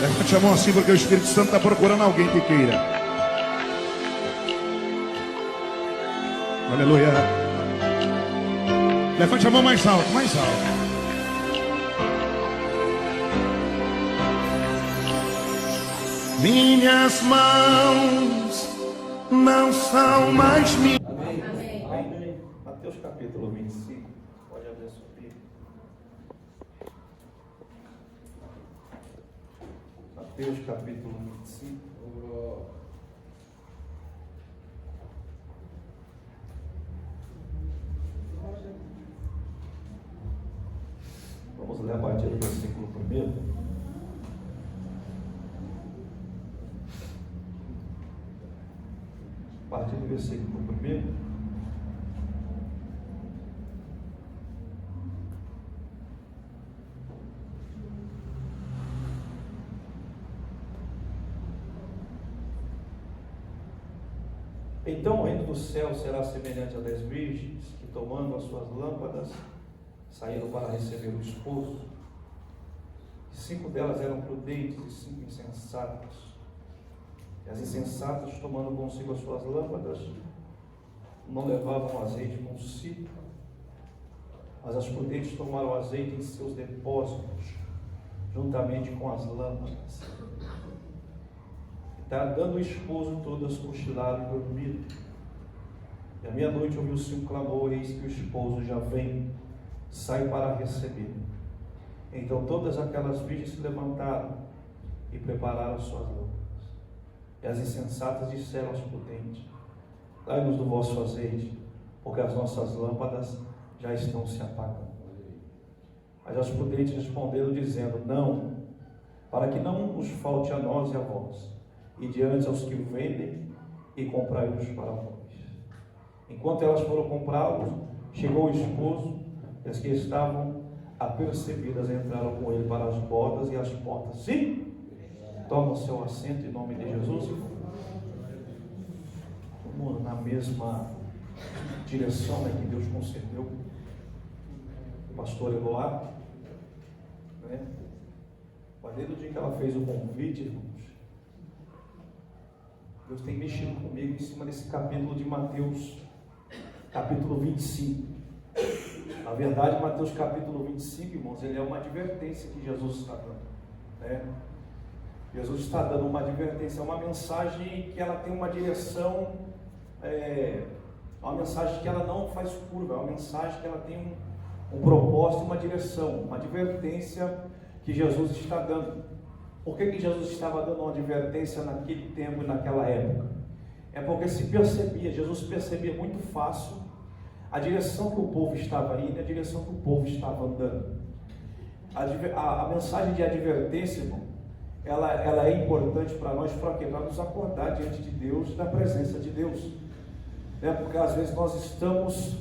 Levante a mão assim, porque o Espírito Santo está procurando alguém que queira. Aleluia. Levante a mão mais alto, mais alto. Minhas mãos não são mais minhas. Amém. Amém. Mateus capítulo 25. Pode abrir a sua Bíblia. Mateus capítulo 25. Vamos ler a partir do versículo 1. A partir do versículo 1. Então o reino do céu será semelhante a 10 virgens que, tomando as suas lâmpadas, saíram para receber o esposo. 5 delas eram prudentes e 5 insensatas. E as insensatas, tomando consigo as suas lâmpadas, não levavam azeite consigo, mas as prudentes tomaram azeite em seus depósitos, juntamente com as lâmpadas. E tardando o esposo, todas cochilaram e dormiram. E à meia-noite ouviu-se um clamor: eis que o esposo já vem, sai para receber. Então todas aquelas virgens se levantaram e prepararam as suas lâmpadas. E as insensatas disseram aos prudentes: dai-nos do vosso azeite, porque as nossas lâmpadas já estão se apagando. Mas as prudentes responderam, dizendo: não, para que não nos falte a nós e a vós, e diante aos que vendem, e comprai-os para vós. Enquanto elas foram comprá-los, chegou o esposo, e as que estavam apercebidas entraram com ele para as bodas, e as portas se toma o seu assento em nome de Jesus. Vamos na mesma direção, né, que Deus concedeu o pastor Eloá, né? Mas desde o dia que ela fez o convite, irmãos, Deus tem mexido comigo em cima desse capítulo de Mateus, capítulo 25. Na verdade, Mateus capítulo 25, irmãos, ele é uma advertência que Jesus está dando, né? Jesus está dando uma advertência, uma mensagem que ela tem uma direção, uma mensagem que ela não faz curva, é uma mensagem que ela tem um propósito, uma direção, uma advertência que Jesus está dando. Por que Jesus estava dando uma advertência naquele tempo e naquela época? É porque Jesus percebia muito fácil a direção que o povo estava indo e a direção que o povo estava andando. A mensagem de advertência, irmão, ela é importante para nós, para quê? Para nos acordar diante de Deus, da presença de Deus, né? Porque às vezes nós estamos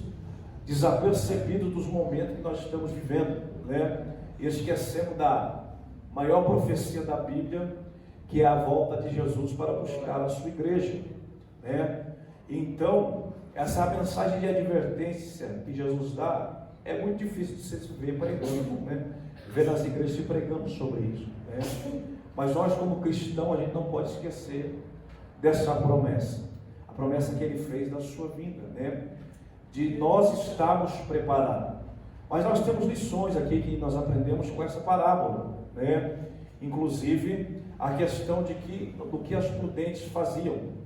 desapercebidos dos momentos que nós estamos vivendo, né? E esquecemos da maior profecia da Bíblia, que é a volta de Jesus para buscar a sua igreja, né? Então, essa mensagem de advertência que Jesus dá é muito difícil de se ver pregando, né? Ver nas igrejas se pregando sobre isso, né? Mas nós, como cristãos, a gente não pode esquecer dessa promessa, a promessa que ele fez da sua vinda, né? De nós estarmos preparados. Mas nós temos lições aqui que nós aprendemos com essa parábola, né? Inclusive a questão do que as prudentes faziam.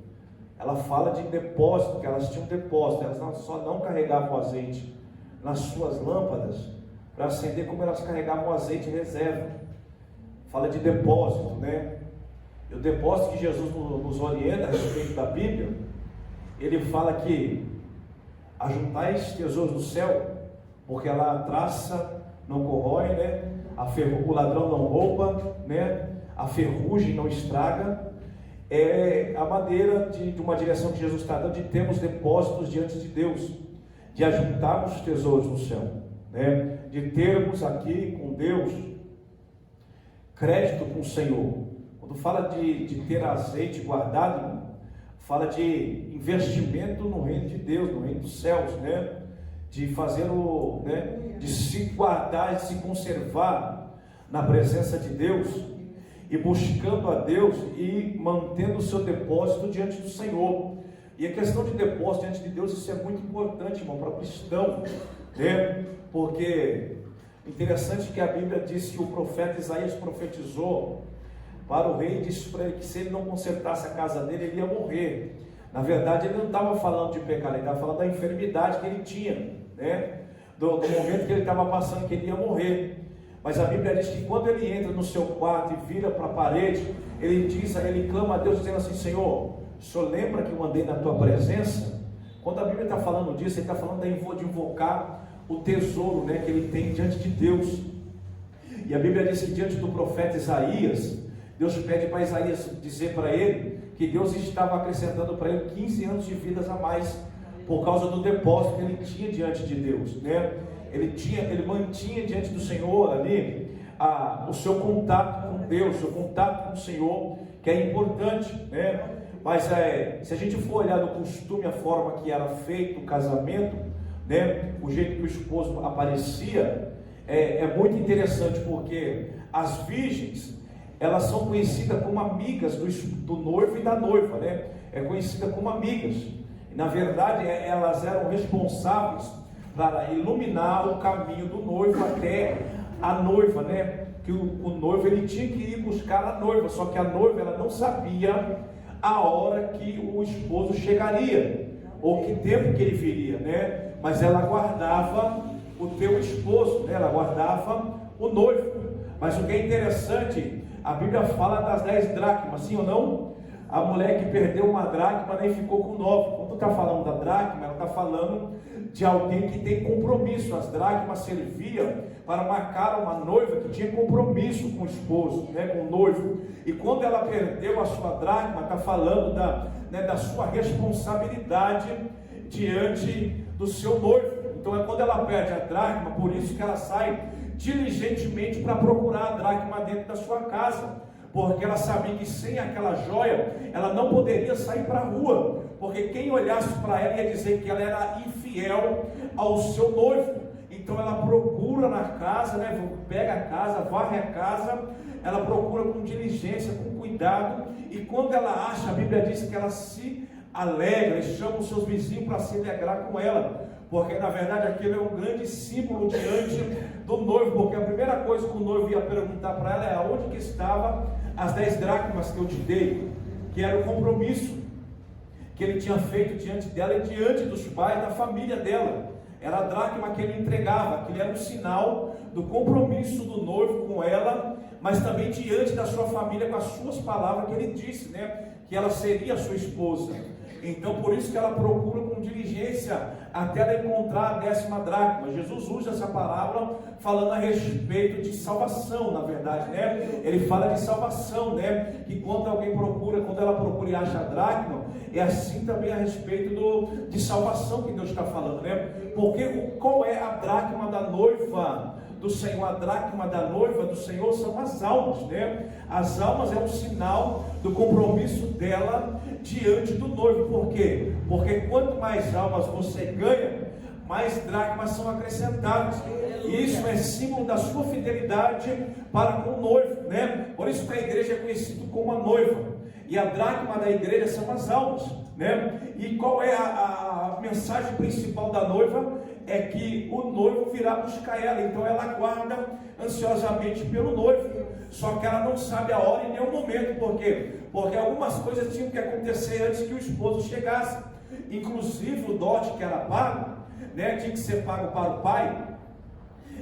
Ela fala de depósito, que elas tinham depósito, elas só não carregavam azeite nas suas lâmpadas para acender, como elas carregavam azeite em reserva. Fala de depósito, né? E o depósito que Jesus nos orienta a respeito da Bíblia, ele fala que ajuntais tesouros no céu, porque lá a traça não corrói, né? O ladrão não rouba, né? A ferrugem não estraga. É a maneira de uma direção que Jesus está dando, de termos depósitos diante de Deus, de ajuntarmos tesouros no céu, né? De termos aqui com Deus crédito com o Senhor. Quando fala de ter azeite guardado, fala de investimento no reino de Deus, no reino dos céus, né? De fazer de se guardar, de se conservar na presença de Deus. e buscando a Deus e mantendo o seu depósito diante do Senhor. E a questão de depósito diante de Deus, isso é muito importante, irmão, para o cristão, né? Porque interessante que a Bíblia diz que o profeta Isaías profetizou para o rei e disse para ele que se ele não consertasse a casa dele, ele ia morrer. Na verdade, ele não estava falando de pecado, ele estava falando da enfermidade que ele tinha, né? Do momento que ele estava passando, que ele ia morrer. Mas a Bíblia diz que quando ele entra no seu quarto e vira para a parede, ele clama a Deus dizendo assim: Senhor, o Senhor lembra que eu andei na tua presença? Quando a Bíblia está falando disso, ele está falando de invocar o tesouro, né, que ele tem diante de Deus. E a Bíblia diz que diante do profeta Isaías, Deus pede para Isaías dizer para ele que Deus estava acrescentando para ele 15 anos de vidas a mais, por causa do depósito que ele tinha diante de Deus, né? Ele mantinha diante do Senhor ali o seu contato com Deus, o seu contato com o Senhor, que é importante, né? Mas se a gente for olhar no costume, a forma que era feito o casamento, né? O jeito que o esposo aparecia, é muito interessante, porque as virgens, elas são conhecidas como amigas do noivo e da noiva, né? É conhecida como amigas. Na verdade, elas eram responsáveis para iluminar o caminho do noivo até a noiva, né? Que o noivo, ele tinha que ir buscar a noiva, só que a noiva, ela não sabia a hora que o esposo chegaria, ou que tempo que ele viria, né? Mas ela guardava o teu esposo, né? Ela guardava o noivo. Mas o que é interessante, a Bíblia fala das 10 dracmas, sim ou não? A mulher que perdeu uma dracma nem ficou com 9. Quando está falando da dracma, ela está falando de alguém que tem compromisso. As dracmas serviam para marcar uma noiva que tinha compromisso com o esposo, né, com o noivo. E quando ela perdeu a sua dracma, está falando da sua responsabilidade diante do seu noivo. Então é quando ela perde a dracma, por isso que ela sai diligentemente para procurar a dracma dentro da sua casa, porque ela sabia que sem aquela joia ela não poderia sair para a rua, porque quem olhasse para ela ia dizer que ela era infiel ao seu noivo. Então ela procura na casa, né? Pega a casa, varre a casa, ela procura com diligência, com cuidado, e quando ela acha, a Bíblia diz que ela se alegra e chama os seus vizinhos para se alegrar com ela, porque na verdade aquilo é um grande símbolo diante do noivo, porque a primeira coisa que o noivo ia perguntar para ela é aonde que estava as 10 dracmas que eu te dei, que era o compromisso que ele tinha feito diante dela e diante dos pais da família dela. Era a dracma que ele entregava, aquele era um sinal do compromisso do noivo com ela, mas também diante da sua família, com as suas palavras que ele disse, né, que ela seria sua esposa. Então por isso que ela procura com diligência até ela encontrar a 10ª dracma. Jesus usa essa palavra falando a respeito de salvação, na verdade, né? Ele fala de salvação, né? Que quando ela procura e acha a dracma, é assim também a respeito de salvação que Deus está falando, né? Porque qual é a dracma da noiva do Senhor? A dracma da noiva do Senhor são as almas, né? As almas é um sinal do compromisso dela diante do noivo. Por quê? Porque quanto mais almas você ganha, mais dracmas são acrescentadas. E isso é símbolo da sua fidelidade para com o noivo, né? Por isso que a igreja é conhecida como a noiva. E a dracma da igreja são as almas, né? E qual é a mensagem principal da noiva? É que o noivo virá buscar ela. Então ela aguarda ansiosamente pelo noivo, só que ela não sabe a hora e nem o momento. Por quê? Porque algumas coisas tinham que acontecer antes que o esposo chegasse. Inclusive o dote que era pago, né, tinha que ser pago para o pai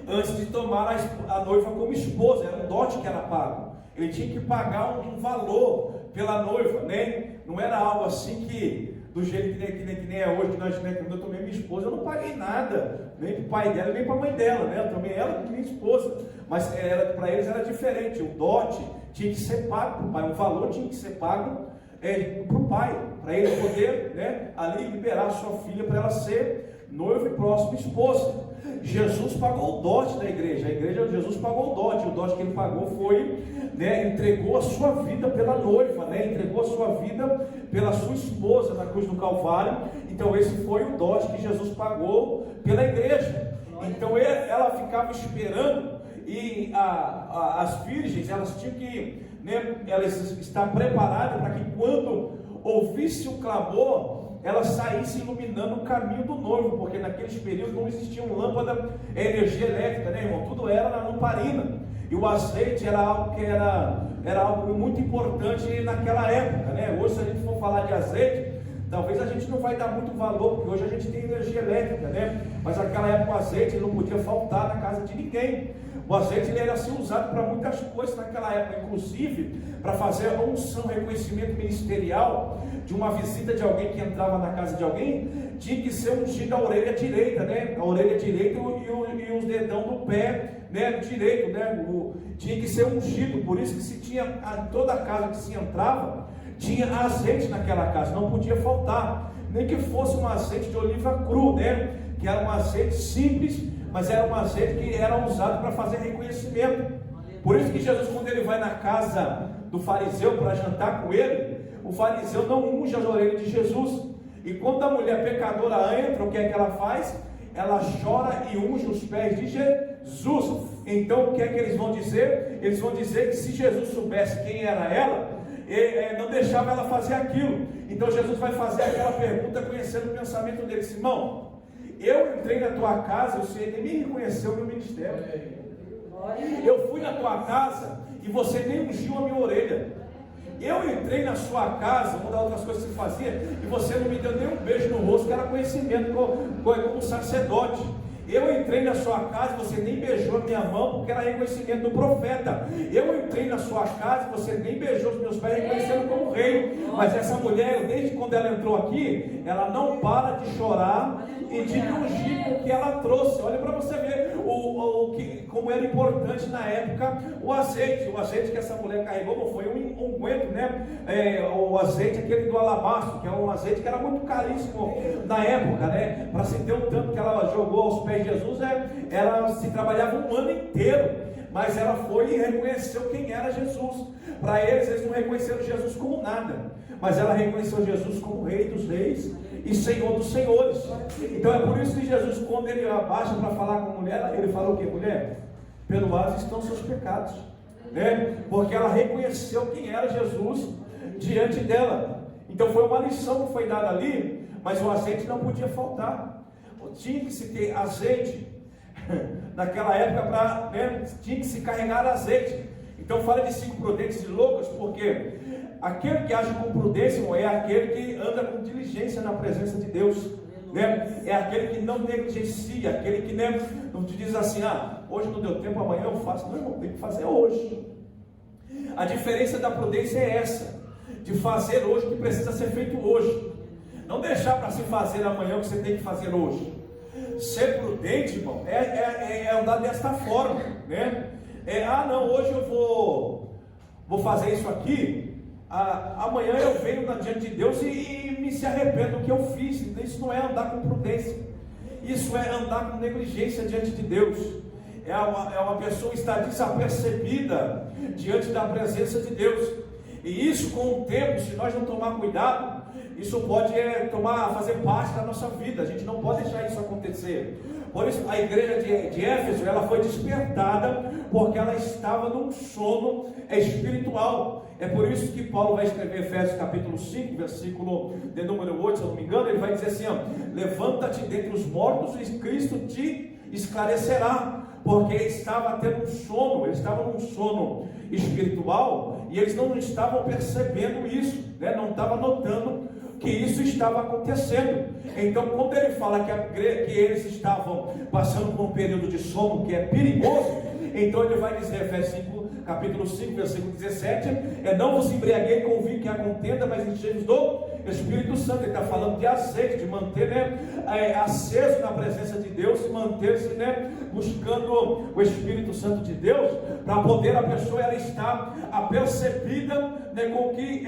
antes de tomar a noiva como esposa. Era um dote que era pago. Ele tinha que pagar um valor pela noiva, né? Não era algo assim que, do jeito que nem é hoje, quando eu tomei minha esposa, eu não paguei nada, nem para o pai dela, nem para a mãe dela, né? Eu tomei ela como minha esposa, mas para eles era diferente. O dote tinha que ser pago para o pai, o valor tinha que ser pago para o pai, para ele poder, né, ali liberar a sua filha para ela ser noiva e próxima esposa. Jesus pagou o dote da igreja. Jesus pagou o dote que ele pagou foi, né, entregou a sua vida pela noiva, né, entregou a sua vida pela sua esposa na cruz do Calvário. Então esse foi o dote que Jesus pagou pela igreja. Então ela ficava esperando E as virgens, elas tinham que, né, elas estar preparadas para que quando ouvisse o clamor, elas saíssem iluminando o caminho do noivo, porque naqueles períodos não existia lâmpada, energia elétrica, né, irmão? Tudo era na lamparina. E o azeite era algo que era algo muito importante naquela época, né? Hoje, se a gente for falar de azeite, talvez a gente não vai dar muito valor, porque hoje a gente tem energia elétrica, né? Mas naquela época o azeite não podia faltar na casa de ninguém. O azeite ele era assim usado para muitas coisas naquela época, inclusive para fazer a unção, reconhecimento ministerial de uma visita de alguém que entrava na casa de alguém, tinha que ser ungido a orelha direita, né? A orelha direita e os dedão do pé, né, direito, né? Tinha que ser ungido. Por isso que se tinha toda a casa que se entrava tinha azeite naquela casa, não podia faltar, nem que fosse um azeite de oliva cru, né? Que era um azeite simples, mas era um azeite que era usado para fazer reconhecimento. Por isso que Jesus, quando ele vai na casa do fariseu para jantar com ele, o fariseu não unge as orelhas de Jesus. E quando a mulher pecadora entra, o que é que ela faz? Ela chora e unge os pés de Jesus. Então o que é que eles vão dizer? Eles vão dizer que se Jesus soubesse quem era ela, não deixava ela fazer aquilo. Então Jesus vai fazer aquela pergunta conhecendo o pensamento dele: Simão, eu entrei na tua casa, você nem me reconheceu meu ministério. Eu fui na tua casa e você nem ungiu a minha orelha. Eu entrei na sua casa, uma das outras coisas que você fazia, e você não me deu nem um beijo no rosto, que era conhecimento como sacerdote. Eu entrei na sua casa, você nem beijou a minha mão, porque era reconhecimento do profeta. Eu entrei na sua casa, você nem beijou os meus pés, reconhecendo como rei. Mas essa mulher, desde quando ela entrou aqui, ela não para de chorar e de ungir com o que ela trouxe. Olha para você ver como era importante na época o azeite. O azeite que essa mulher carregou não foi um unguento, né? O azeite aquele do alabastro, que é um azeite que era muito caríssimo na época, né? Para se ter o tanto que ela jogou aos pés de Jesus, ela se trabalhava um ano inteiro. Mas ela foi e reconheceu quem era Jesus. Para eles não reconheceram Jesus como nada, mas ela reconheceu Jesus como Rei dos Reis e Senhor dos Senhores. Então é por isso que Jesus, quando ele abaixa para falar com a mulher, ele fala o que? Mulher, perdoados estão seus pecados, né? Porque ela reconheceu quem era Jesus diante dela. Então foi uma lição que foi dada ali, mas o azeite não podia faltar. Tinha que se ter azeite naquela época, tinha que se carregar azeite. Então fala de 5 prudentes e loucos, porque aquele que age com prudência é aquele que anda com diligência na presença de Deus, né? É aquele que não negligencia, aquele que não te diz assim: hoje não deu tempo, amanhã eu faço. Não, irmão, tem que fazer hoje. A diferença da prudência é essa, de fazer hoje o que precisa ser feito hoje, não deixar para se fazer amanhã o que você tem que fazer hoje. Ser prudente, irmão, é andar desta forma, né? Não, hoje eu vou fazer isso aqui, amanhã eu venho diante de Deus e me se arrependo do que eu fiz. Isso não é andar com prudência, isso é andar com negligência diante de Deus. É uma pessoa estar desapercebida diante da presença de Deus. E isso, com o tempo, se nós não tomar cuidado, isso pode fazer parte da nossa vida. A gente não pode deixar isso acontecer. Por isso a igreja de Éfeso, ela foi despertada, porque ela estava num sono espiritual. É por isso que Paulo vai escrever Efésios capítulo 5, versículo de número 8, se eu não me engano. Ele vai dizer assim: levanta-te dentre os mortos e Cristo te esclarecerá. Porque estava tendo um sono, eles estavam num sono espiritual, e eles não estavam percebendo isso, né? Não estavam notando que isso estava acontecendo. Então, quando ele fala que eles estavam passando por um período de sono que é perigoso, então ele vai dizer, Efésios capítulo 5, versículo 17, não vos embriaguei com o vinho que há contenda, mas enchei-vos do Espírito Santo. Ele está falando de azeite, de manter aceso na presença de Deus, manter-se buscando o Espírito Santo de Deus, para poder a pessoa estar apercebida com o que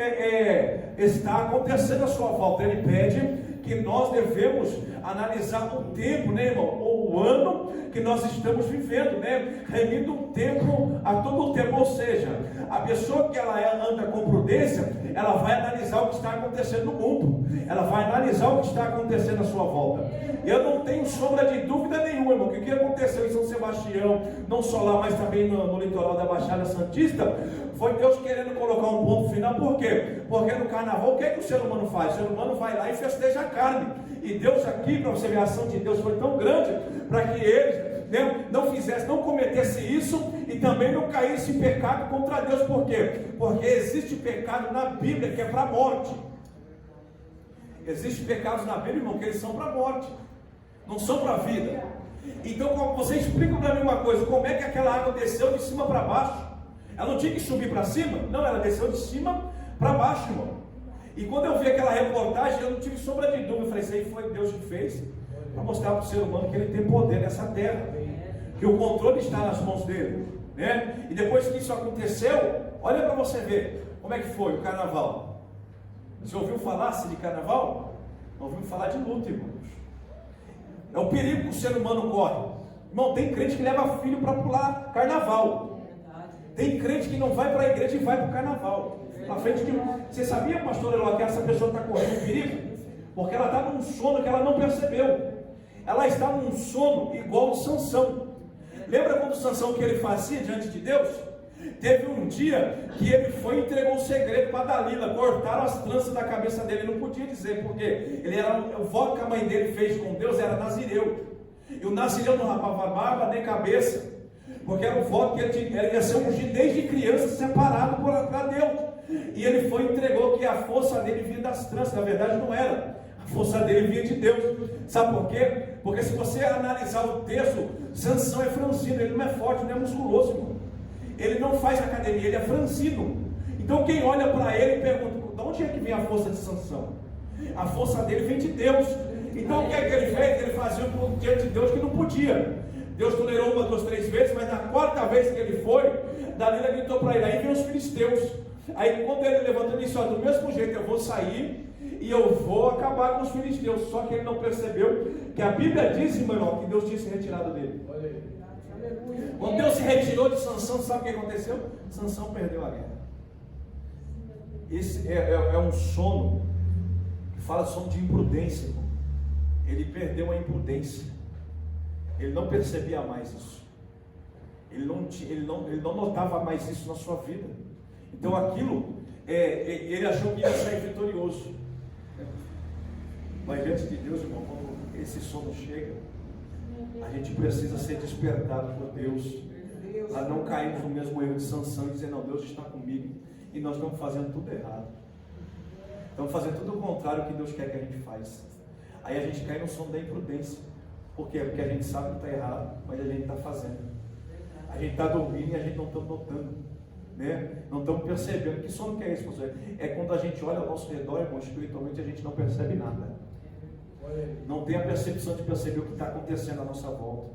está acontecendo à sua volta. Ele pede que nós devemos analisar o tempo, irmão, ou o ano que nós estamos vivendo, remindo um todo tempo, ou seja, a pessoa que ela anda com prudência, ela vai analisar o que está acontecendo no mundo, ela vai analisar o que está acontecendo à sua volta. Eu não tenho sombra de dúvida nenhuma, irmão, que o que aconteceu em São Sebastião, não só lá, mas também no litoral da Baixada Santista, foi Deus querendo colocar um ponto final. Por quê? Porque no carnaval, o que o ser humano faz? O ser humano vai lá e festeja a carne. E Deus aqui, para você ver, a ação de Deus foi tão grande, para que eles não cometesse isso e também não caísse em pecado contra Deus. Por quê? Porque existe pecado na Bíblia que é para a morte. Existem pecados na Bíblia, irmão, que eles são para a morte, não são para a vida. Então, você explica para mim uma coisa: como é que aquela água desceu de cima para baixo? Ela não tinha que subir para cima? Não, ela desceu de cima para baixo, irmão. E quando eu vi aquela reportagem, eu não tive sombra de dúvida. Eu falei: isso aí foi Deus que fez, para mostrar para o ser humano que ele tem poder nessa terra, que o controle está nas mãos dele, né? E depois que isso aconteceu, olha para você ver como é que foi o carnaval. Você ouviu falar-se de carnaval? Não ouviu falar de luta, irmãos. É o perigo que o ser humano corre. Irmão, tem crente que leva filho para pular carnaval. Tem crente que não vai para a igreja e vai para o carnaval. Na frente de... Você sabia, pastor Eloy, que essa pessoa está correndo perigo? Porque ela está num sono que ela não percebeu. Ela está num sono igual de Sansão. Lembra quando Sansão, o que ele fazia diante de Deus? Teve um dia que ele foi e entregou o segredo para Dalila. Cortaram as tranças da cabeça dele. Ele não podia dizer, porque ele era, o voto que a mãe dele fez com Deus era nazireu. E o nazireu não rapava barba nem cabeça, porque era o voto que ele ia ser ungido desde criança, separado para Deus. E ele foi e entregou que a força dele vinha das tranças. Na verdade não era. A força dele vinha de Deus. Sabe por quê? Porque se você analisar o texto, Sansão é franzino, ele não é forte, não é musculoso, irmão. Ele não faz academia, ele é franzino. Então quem olha para ele pergunta: de onde é que vem a força de Sansão? A força dele vem de Deus. Então o que é que ele fez? Ele fazia diante de Deus que não podia. Deus tolerou 1, 2, 3 vezes, mas na 4ª vez que ele foi, Dalila gritou para ele: aí vem os filisteus. Aí quando ele levantou, ele disse: do mesmo jeito eu vou sair e eu vou acabar com os filisteus. Só que ele não percebeu que a Bíblia diz, irmão, que Deus tinha se retirado dele. Olha aí. Quando Deus se retirou de Sansão, sabe o que aconteceu? Sansão perdeu a guerra. Esse é um sono que fala sono de imprudência, irmão. Ele perdeu a imprudência. Ele não percebia mais isso. Ele não notava mais isso na sua vida. Então aquilo, ele achou que ia sair vitorioso. Mas diante de Deus, irmão, quando esse sono chega, a gente precisa ser despertado por Deus, para não cairmos no mesmo erro de Sansão e dizer: não, Deus está comigo, e nós estamos fazendo tudo errado. Estamos fazendo tudo o contrário do que Deus quer que a gente faça. Aí a gente cai no sono da imprudência. Por quê? Porque a gente sabe que está errado, mas a gente está fazendo. A gente está dormindo e a gente não está notando, né? Não estamos percebendo. Que sono que é esse, pastor? É quando a gente olha ao nosso redor, irmão, espiritualmente a gente não percebe nada. Não tem a percepção de perceber o que está acontecendo à nossa volta,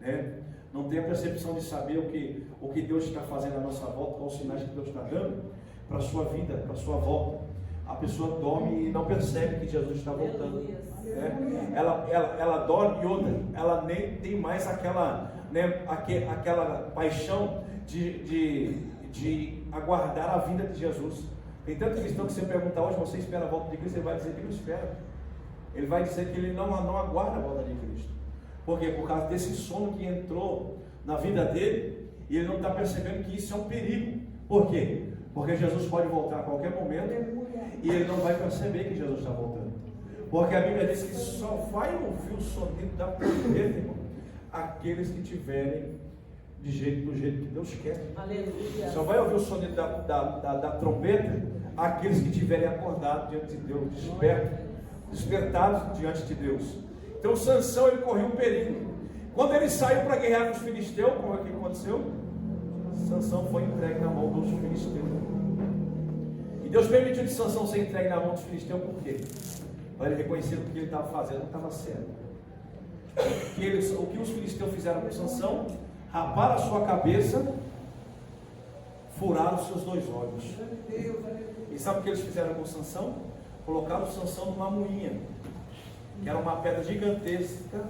né? Não tem a percepção de saber o que Deus está fazendo à nossa volta, quais os sinais que Deus está dando para a sua vida, para a sua volta. A pessoa dorme e não percebe que Jesus está voltando, né? Ela dorme e outra, ela nem tem mais aquela, né, aquela paixão de aguardar a vinda de Jesus. Tem tanto cristão que você pergunta hoje: você espera a volta de Cristo? Ele vai dizer que não espera. Ele vai dizer que ele não aguarda a volta de Cristo. Por quê? Por causa desse sono que entrou na vida dele, e ele não está percebendo que isso é um perigo. Por quê? Porque Jesus pode voltar a qualquer momento, e ele não vai perceber que Jesus está voltando. Porque a Bíblia diz que só vai ouvir o sonido da trombeta, irmão, aqueles que tiverem do jeito que Deus quer. Aleluia. Só vai ouvir o sonido da trombeta aqueles que tiverem acordado diante de Deus, despertados diante de Deus. Então Sansão, ele correu um perigo. Quando ele saiu para guerrear com os filisteus, como é que aconteceu? Sansão foi entregue na mão dos filisteus. E Deus permitiu que Sansão ser entregue na mão dos filisteus, por quê? Para ele reconhecer que o que ele estava fazendo não estava certo. O que os filisteus fizeram com Sansão? Raparam a sua cabeça, furaram os seus 2 olhos. E sabe o que eles fizeram com Sansão? Colocaram Sansão numa moinha, que era uma pedra gigantesca,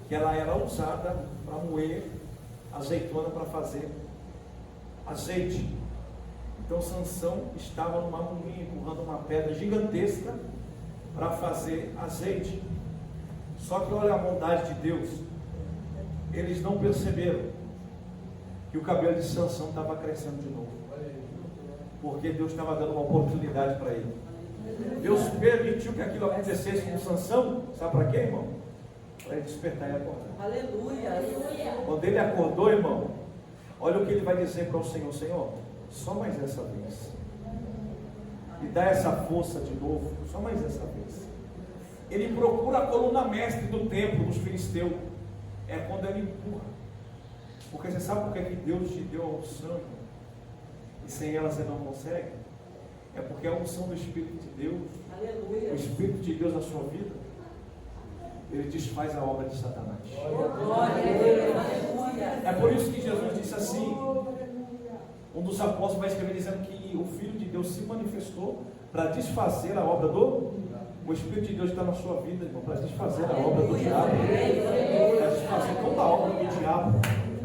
que ela era usada para moer azeitona para fazer azeite. Então Sansão estava numa moinha empurrando uma pedra gigantesca para fazer azeite. Só que olha a bondade de Deus. Eles não perceberam que o cabelo de Sansão estava crescendo de novo, porque Deus estava dando uma oportunidade para ele. Deus permitiu que aquilo acontecesse com Sansão, sabe para quê, irmão? Para ele despertar e acordar. Aleluia. Quando ele acordou, irmão, olha o que ele vai dizer para o Senhor: Senhor, só mais essa vez, me dá essa força de novo, só mais essa vez. Ele procura a coluna mestre do templo dos filisteus, é quando ele empurra, porque você sabe por que Deus te deu a unção, irmão? E sem ela você não consegue? É porque a unção do Espírito de Deus, Aleluia. o Espírito de Deus na sua vida, ele desfaz a obra de Satanás. Glória a Deus. Aleluia. É por isso que Jesus disse assim, um dos apóstolos vai escrever dizendo que o Filho de Deus se manifestou para desfazer a obra do... O Espírito de Deus está na sua vida, irmão, para desfazer a obra do diabo, para desfazer toda a obra do diabo.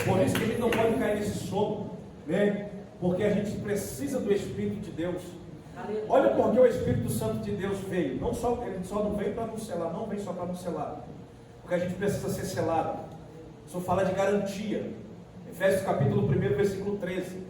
Por isso que a gente não pode cair nesse sono, né? Porque a gente precisa do Espírito de Deus. Olha porque o Espírito Santo de Deus veio. Ele só não veio para nos selar, não vem só para nos selar, porque a gente precisa ser selado. Isso fala de garantia. Efésios capítulo 1, versículo 13.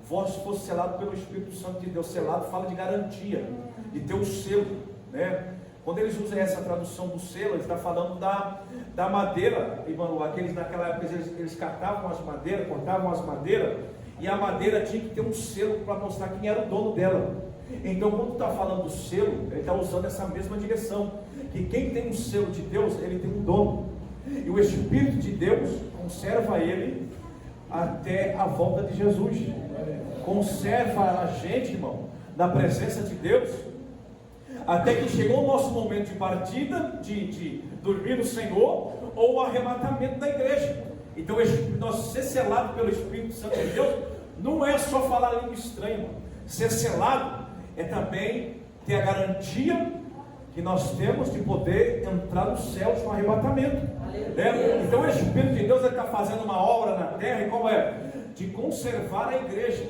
Vós fosse selado pelo Espírito Santo de Deus. Selado fala de garantia, de ter um selo, né? Quando eles usam essa tradução do selo, eles estão falando da madeira, irmão. Aqueles naquela época eles catavam as madeiras, cortavam as madeiras, e a madeira tinha que ter um selo para mostrar quem era o dono dela. Então, quando está falando do selo, ele está usando essa mesma direção, que quem tem um selo de Deus, ele tem um dono, e o Espírito de Deus conserva ele até a volta de Jesus. Conserva a gente, irmão, na presença de Deus, até que chegou o nosso momento de partida, de dormir no Senhor, ou o arrebatamento da igreja. Então, nós ser selado pelo Espírito Santo de Deus não é só falar língua estranha, irmão. Ser selado é também ter a garantia que nós temos de poder entrar nos céus no arrebatamento, né? Então o Espírito de Deus está fazendo uma obra na terra, e qual é? De conservar a igreja.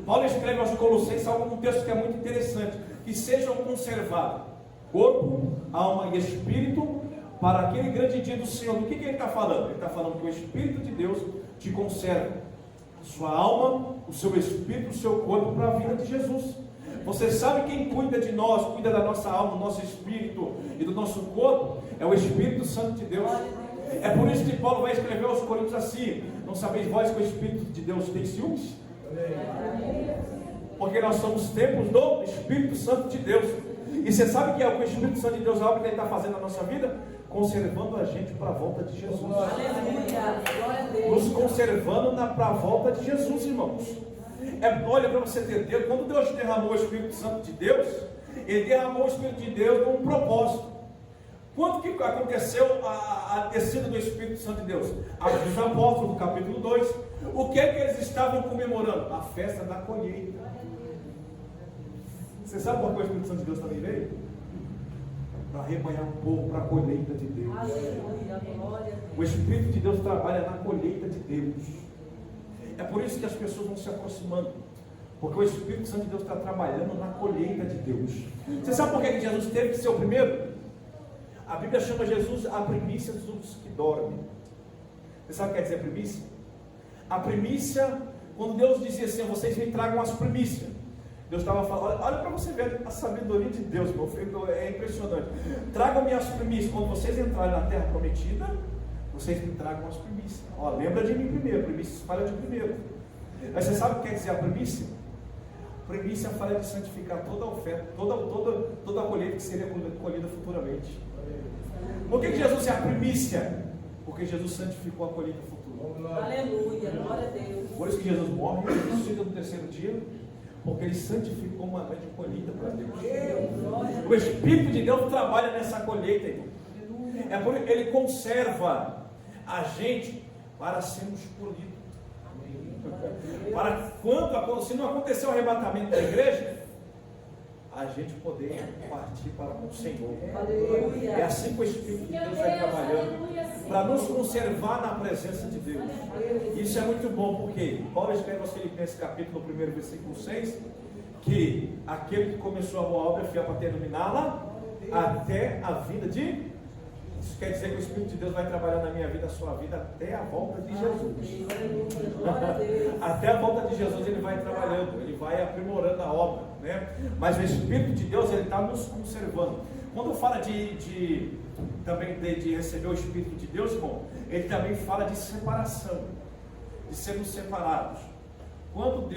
Paulo escreve aos Colossenses um texto que é muito interessante: que sejam conservados corpo, alma e espírito para aquele grande dia do Senhor. Do que ele está falando? Ele está falando que o Espírito de Deus te conserva sua alma, o seu espírito, o seu corpo para a vida de Jesus. Você sabe quem cuida de nós, cuida da nossa alma, do nosso espírito e do nosso corpo? É o Espírito Santo de Deus. É por isso que Paulo vai escrever aos Coríntios assim: não sabeis vós que o Espírito de Deus tem ciúmes? Porque nós somos templos do Espírito Santo de Deus. E você sabe que é o que o Espírito Santo de Deus, a obra que ele está fazendo na nossa vida? Conservando a gente para a volta de Jesus. Nos conservando para a volta de Jesus, irmãos. Olha, para você entender, quando Deus derramou o Espírito Santo de Deus, ele derramou o Espírito de Deus com um propósito. Quando que aconteceu a descida do Espírito Santo de Deus? Atos dos Apóstolos, no capítulo 2. O que é que eles estavam comemorando? A festa da colheita. Você sabe por que o Espírito Santo de Deus também veio? Para arrebanhar um povo para a colheita de Deus. O Espírito de Deus trabalha na colheita de Deus. É por isso que as pessoas vão se aproximando, porque o Espírito Santo de Deus está trabalhando na colheita de Deus. Você sabe por que Jesus teve que ser o primeiro? A Bíblia chama Jesus a primícia dos que dormem. Você sabe o que quer dizer primícia? A primícia, quando Deus dizia assim: vocês me tragam as primícias, Deus estava falando, olha para você ver a sabedoria de Deus, meu filho, é impressionante. Tragam-me as primícias. Quando vocês entrarem na terra prometida, vocês me tragam as primícias. Ó, lembra de mim primeiro, primícia fala de primeiro. Mas você sabe o que quer dizer a primícia? Primícia fala de santificar toda a oferta, toda a colheita que seria colhida futuramente. Por que Jesus é a primícia? Porque Jesus santificou a colheita futura. Aleluia, glória a Deus. Por isso que Jesus morre e ressuscita no terceiro dia, porque ele santificou uma grande colheita para Deus. O Espírito de Deus trabalha nessa colheita, irmão. É por isso que ele conserva a gente para sermos colhidos. Para quando, se não acontecer o arrebatamento da igreja, a gente poder partir para o Senhor. Aleluia. É assim que o Espírito de Deus vai trabalhando, para nos conservar na presença de Deus. Isso é muito bom, porque Paulo escreve aos Filipenses capítulo 1, versículo 6, que aquele que começou a boa obra é fiel para terminá-la até a vida de... Isso quer dizer que o Espírito de Deus vai trabalhar na minha vida, na sua vida, até a volta de Jesus. Glória a Deus. Até a volta de Jesus ele vai trabalhando, ele vai aprimorando a obra, né? Mas o Espírito de Deus ele está nos conservando. Quando fala também de receber o Espírito de Deus, irmão, ele também fala de separação, de sermos separados. Quando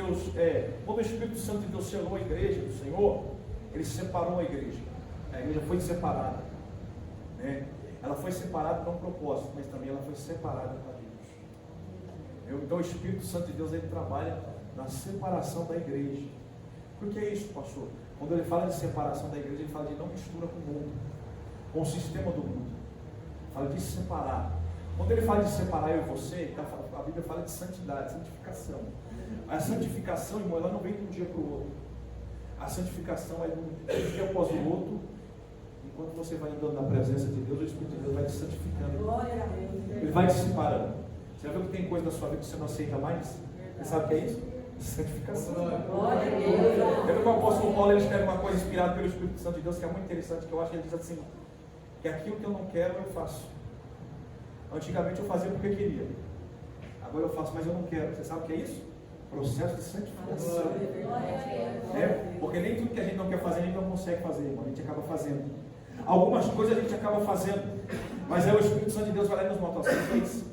o Espírito Santo de Deus selou a igreja do Senhor, ele separou a igreja foi separada, né? Ela foi separada para um propósito, mas também ela foi separada para Deus. Então o Espírito Santo de Deus ele trabalha na separação da igreja. Por que é isso, pastor? Quando ele fala de separação da igreja, ele fala de não mistura com o mundo, com o sistema do mundo. Fala de separar. Quando ele fala de separar eu e você, a Bíblia fala de santidade, santificação. A santificação, irmão, ela não vem de um dia para o outro. A santificação é de um dia após o outro. Enquanto você vai andando na presença de Deus, o Espírito de Deus vai te santificando. Glória a Deus. Ele vai te separando. Você já viu que tem coisa na sua vida que você não aceita mais? Você sabe o que é isso? Santificação. Glória a Deus. Lembra que o apóstolo Paulo ele escreve uma coisa inspirada pelo Espírito Santo de Deus que é muito interessante, que eu acho que ele diz assim, que aquilo que eu não quero eu faço. Antigamente eu fazia porque queria. Agora eu faço, mas eu não quero. Você sabe o que é isso? Processo de santificação. Porque nem tudo que a gente não quer fazer, a gente não consegue fazer, irmão. A gente acaba fazendo. Algumas coisas a gente acaba fazendo, mas o Espírito Santo de Deus vai lá e nos mostra. Você fez.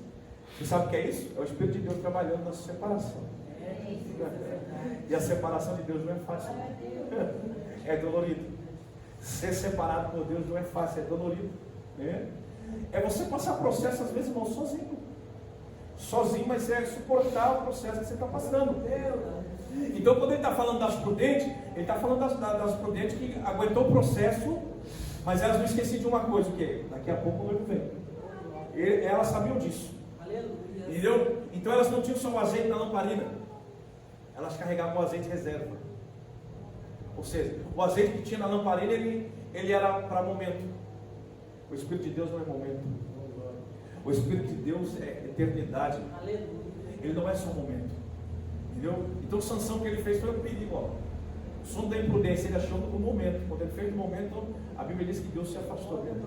Você sabe o que é isso? É o Espírito de Deus trabalhando na separação. E a separação de Deus não é fácil. É dolorido. Ser separado por Deus não é fácil, é dolorido. É você passar processo, às vezes, irmão, sozinho. Sozinho, mas é suportar o processo que você está passando. Então, quando ele está falando das prudentes, ele está falando das prudentes que aguentou o processo, mas elas não esqueciam de uma coisa, o quê? Daqui a pouco o noivo vem. Elas sabiam disso. Aleluia. Entendeu? Então elas não tinham só o azeite na lamparina, elas carregavam o azeite reserva. Ou seja, o azeite que tinha na lamparina, ele era para momento. O Espírito de Deus não é momento. O Espírito de Deus é eternidade. Aleluia. Ele não é só momento. Entendeu? Então a sanção que ele fez foi um perigo. Ó. O som da imprudência ele achou no momento. Quando ele fez no momento, a Bíblia diz que Deus se afastou dele.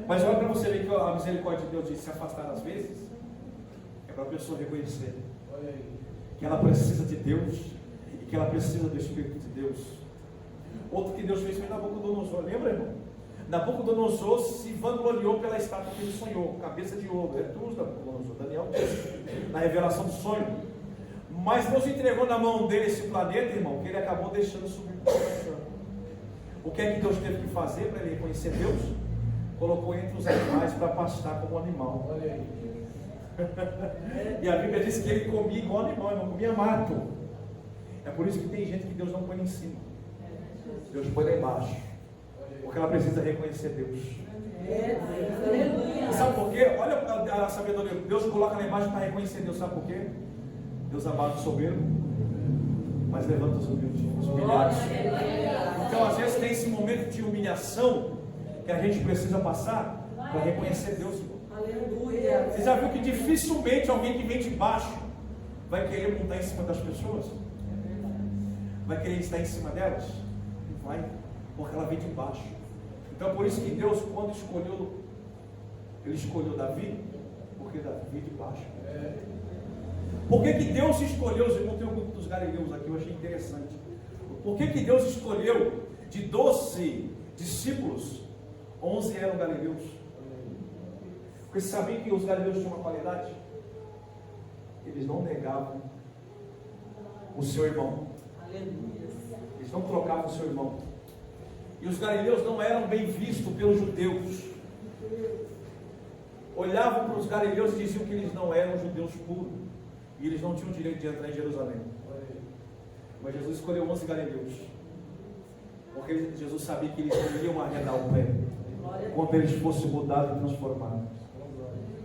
Mas olha para você ver que a misericórdia de Deus de se afastar às vezes é para a pessoa reconhecer que ela precisa de Deus e que ela precisa do Espírito de Deus. Outro que Deus fez foi Nabucodonosor. Lembra, irmão? Nabucodonosor se vangloriou pela estátua que ele sonhou, cabeça de ouro. É tudo Nabucodonosor. Daniel disse na revelação do sonho. Mas Deus entregou na mão dele esse planeta, irmão, que ele acabou deixando subir para o coração. O que é que Deus teve que fazer para ele reconhecer Deus? Colocou entre os animais para pastar como animal. Olha aí. E a Bíblia diz que ele comia igual animal, ele não comia mato. É por isso que tem gente que Deus não põe em cima. Deus põe lá embaixo. Porque ela precisa reconhecer Deus. E sabe por quê? Olha a sabedoria. Deus coloca lá embaixo para reconhecer Deus. Sabe por quê? Deus abate o soberbo, mas levanta os humilhados. Então às vezes tem esse momento de humilhação que a gente precisa passar para reconhecer Deus. Aleluia. Você já viu que dificilmente alguém que vem de baixo vai querer montar em cima das pessoas? Vai querer estar em cima delas? Não vai, porque ela vem de baixo. Então por isso que Deus, quando escolheu, ele escolheu Davi, porque Davi veio de baixo. Por que Deus escolheu, os irmãos, tem um grupo dos galileus aqui, eu achei interessante. Por que Deus escolheu de 12 discípulos, 11 eram galileus? Porque você sabia que os galileus tinham uma qualidade? Eles não negavam o seu irmão. Eles não trocavam o seu irmão. E os galileus não eram bem vistos pelos judeus. Olhavam para os galileus e diziam que eles não eram judeus puros. E eles não tinham o direito de entrar em Jerusalém. Mas Jesus escolheu 11 galileus. Porque Jesus sabia que eles não iam arredar o pé quando eles fossem mudados e transformados.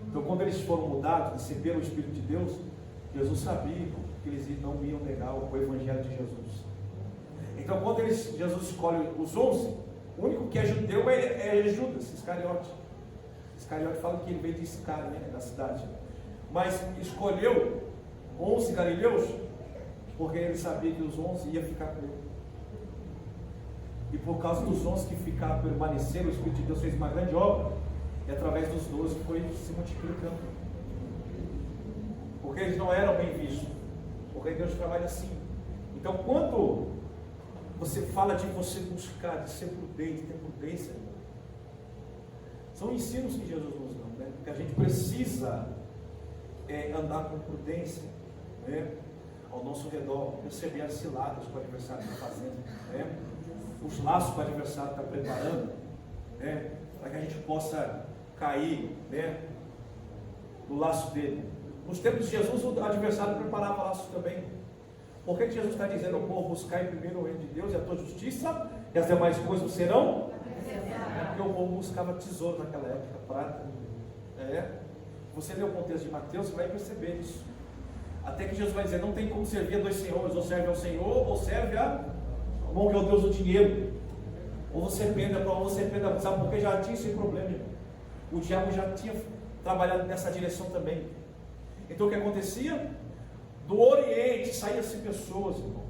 Então quando eles foram mudados, receberam o Espírito de Deus, Jesus sabia que eles não iam negar o Evangelho de Jesus. Então, quando Jesus escolhe os 11, o único que é judeu é Judas Iscariote. Iscariote fala que ele veio de Iscar, né, da cidade. Mas escolheu 11 galileus porque ele sabia que os 11 iam ficar com ele. E por causa dos 11 que ficaram, permaneceram, o Espírito de Deus fez uma grande obra. E através dos 12 foi se multiplicando. Porque eles não eram bem vistos. Porque Deus trabalha assim. Então, quando você fala de você buscar, de ser prudente, ter prudência, são ensinos que Jesus nos dá, né? Que a gente precisa andar com prudência, né? Ao nosso redor, perceber as ciladas que o adversário está fazendo, né? Os laços que o adversário está preparando, né? Para que a gente possa cair, né, no laço dele. Nos tempos de Jesus, o adversário preparava laços também. Por que Jesus está dizendo ao povo: buscar primeiro o reino de Deus e a tua justiça, e as demais coisas serão? Porque o povo buscava tesouro naquela época, prata. Você lê o contexto de Mateus, você vai perceber isso. Até que Jesus vai dizer: não tem como servir a dois senhores, ou serve ao Senhor, ou serve a bom que é o Deus do dinheiro. Ou você penda para você penda, sabe por que já tinha esse problema? O diabo já tinha trabalhado nessa direção também. Então o que acontecia? Do Oriente saíam-se pessoas, irmão,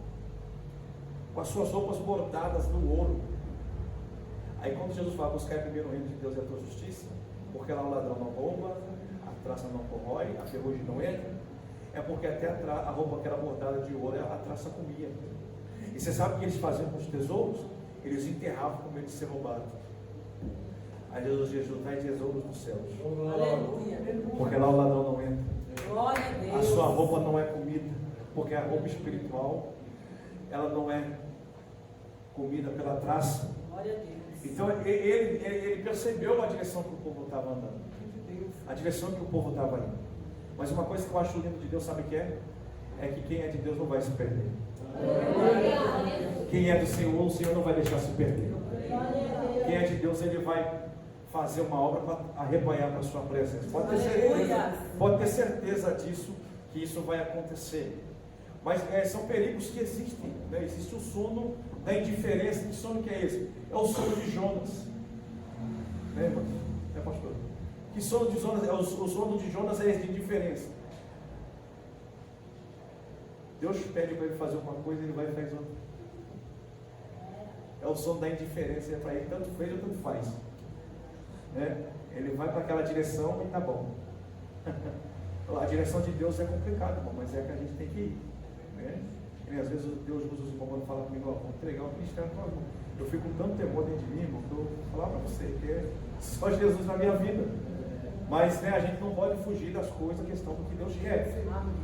com as suas roupas bordadas no ouro. Aí quando Jesus fala: buscar primeiro o reino de Deus e a tua justiça, porque lá o ladrão não rouba, a traça não corrói, a ferrugem não entra, é porque até a roupa que era bordada de ouro, a traça comia. E você sabe o que eles faziam com os tesouros? Eles enterravam com medo de ser roubado. Aí Jesus traz tesouros nos céus. Aleluia. Porque lá o ladrão não entra. Glória a Deus. A sua roupa não é comida, porque a roupa espiritual, ela não é comida pela traça. Glória a Deus. Então ele percebeu a direção que o povo estava andando, a direção que o povo estava indo. Mas uma coisa que eu acho lindo de Deus, sabe o que é? É que quem é de Deus não vai se perder. Quem é do Senhor, o Senhor não vai deixar se perder. Quem é de Deus, ele vai fazer uma obra para arrebanhar para a sua presença. Pode ter certeza disso, que isso vai acontecer. Mas são perigos que existem, né? Existe o sono da indiferença. Que sono que é esse? É o sono de Jonas, né, irmãos? Pastor? Que sono de Jonas? O sono de Jonas é esse de indiferença. Deus pede para ele fazer uma coisa, ele vai e faz outra. É o sono da indiferença, é para ele tanto fez ou tanto faz, né? Ele vai para aquela direção e tá bom. A direção de Deus é complicada, irmão, mas é que a gente tem que ir, né? E às vezes Deus usa os irmãos e fala comigo: ó, vou entregar o ministério para mim. Eu fico com tanto temor dentro de mim, irmão, que eu vou falar para você que é só Jesus na minha vida. Mas, né, a gente não pode fugir das coisas, a questão do que Deus quer,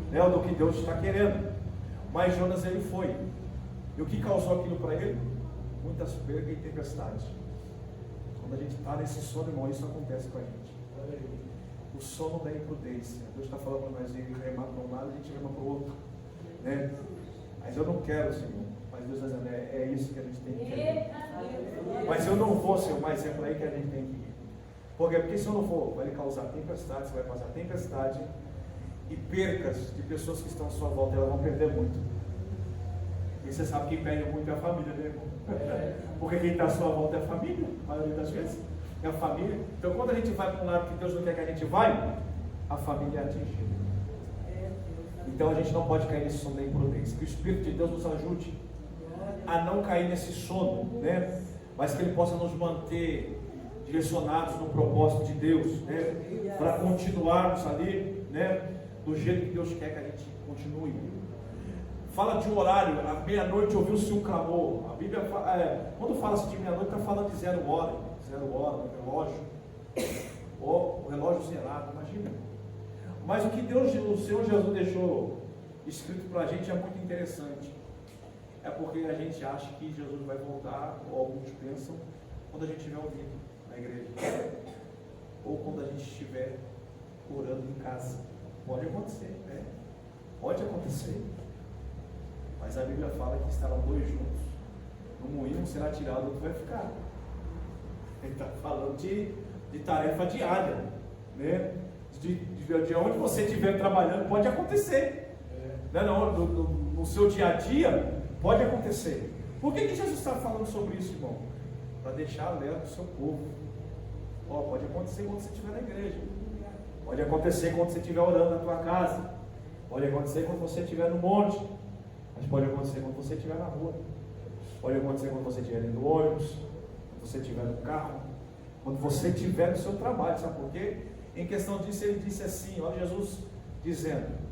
né, ou do que Deus está querendo. Mas Jonas, ele foi. E o que causou aquilo para ele? Muitas perdas e tempestades. Quando a gente está nesse sono, irmão, isso acontece com a gente. O sono da imprudência. Deus está falando para nós ir remar para um lado, a gente rema para o outro, né? Mas eu não quero, Senhor. Mas Deus está dizendo: é isso que a gente tem que querer. Mas eu não vou, Senhor, mas é para aí que a gente tem que ir. Porque se eu não for, vai causar tempestade, você vai passar tempestade e percas de pessoas que estão à sua volta, elas vão perder muito. E você sabe que quem perde muito é a família, né, irmão? Porque quem está à sua volta é a família, a maioria das vezes é a família. Então quando a gente vai para um lado que Deus não quer que a gente vá, a família é atingida. Então a gente não pode cair nesse sono da imprudência. Que o Espírito de Deus nos ajude a não cair nesse sono, né? Mas que Ele possa nos manter direcionados no propósito de Deus, né? Para continuarmos ali, né? Do jeito que Deus quer que a gente continue. Fala de um horário: à meia-noite ouviu-se um clamor. A Bíblia quando fala-se de meia-noite, está falando de 0 hora, relógio, ou o relógio zerado, imagina. Mas o que o Senhor Jesus deixou escrito para a gente é muito interessante. É porque a gente acha que Jesus vai voltar, ou alguns pensam, quando a gente estiver ouvindo na igreja, ou quando a gente estiver orando em casa. Pode acontecer, né? Pode acontecer. Mas a Bíblia fala que estarão 2 juntos. No moinho um será tirado, o outro vai ficar. Ele está falando de tarefa diária, né? De onde você estiver trabalhando, pode acontecer. No seu dia a dia, pode acontecer. Por que Jesus está falando sobre isso, irmão? Para deixar alerta o seu povo. Pode acontecer quando você estiver na igreja. Pode acontecer quando você estiver orando na tua casa. Pode acontecer quando você estiver no monte. Mas pode acontecer quando você estiver na rua. Pode acontecer quando você estiver dentro do ônibus. Quando você estiver no carro. Quando você estiver no seu trabalho. Sabe por quê? Em questão disso, ele disse assim, olha Jesus dizendo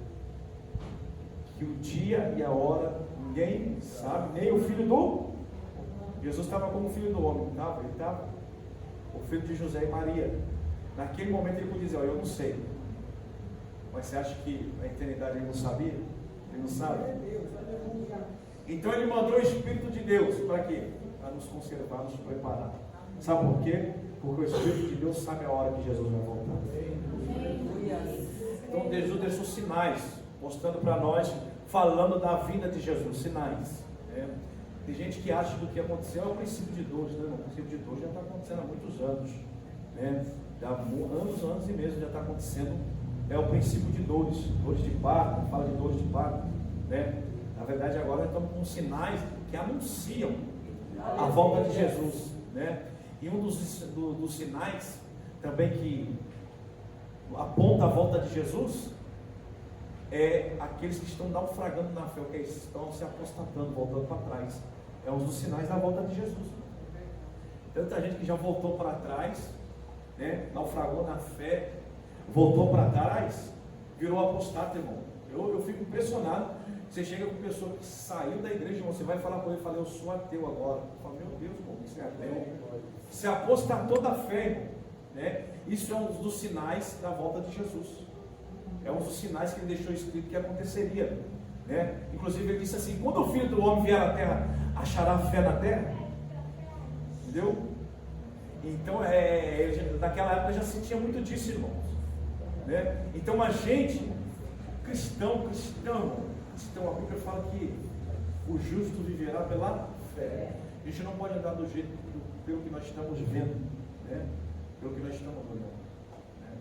que o dia e a hora ninguém sabe, nem o filho do... Jesus estava como filho do homem, não estava? Ele estava o filho de José e Maria. Naquele momento ele podia dizer, eu não sei. Mas você acha que na eternidade ele não sabia? Ele não sabe? Então ele mandou o Espírito de Deus, para quê? Para nos conservar, nos preparar. Sabe por quê? Porque o Espírito de Deus sabe a hora que Jesus vai voltar. Então Jesus deixou sinais, mostrando para nós, falando da vinda de Jesus, sinais. Tem gente que acha que o que aconteceu é o princípio de dores, né? O princípio de dores já está acontecendo há muitos anos, né? Já há anos e meses já está acontecendo. É o princípio de dores de parto, fala de dores de parto, né? Na verdade agora estamos com sinais que anunciam a volta de Jesus, né? E um dos sinais também que aponta a volta de Jesus é aqueles que estão naufragando na fé, que estão se apostatando, voltando para trás. É um dos sinais da volta de Jesus. Tanta gente que já voltou para trás, né? Naufragou na fé, voltou para trás, virou apostata, irmão. Eu fico impressionado. Você chega com pessoa que saiu da igreja, você vai falar com ele e fala, eu sou ateu agora. Eu falo, meu Deus, irmão, você é ateu. Se apostatou da fé, irmão, né? Isso é um dos sinais da volta de Jesus. É um dos sinais que ele deixou escrito que aconteceria, né? Inclusive ele disse assim, quando o Filho do Homem vier à terra, achará fé na terra? Entendeu? Então, naquela época já se tinha muito disso, irmãos, né? Então a gente, cristão, a Bíblia fala que o justo viverá pela fé. A gente não pode andar do jeito, pelo que nós estamos vendo, né? Pelo que nós estamos olhando, né?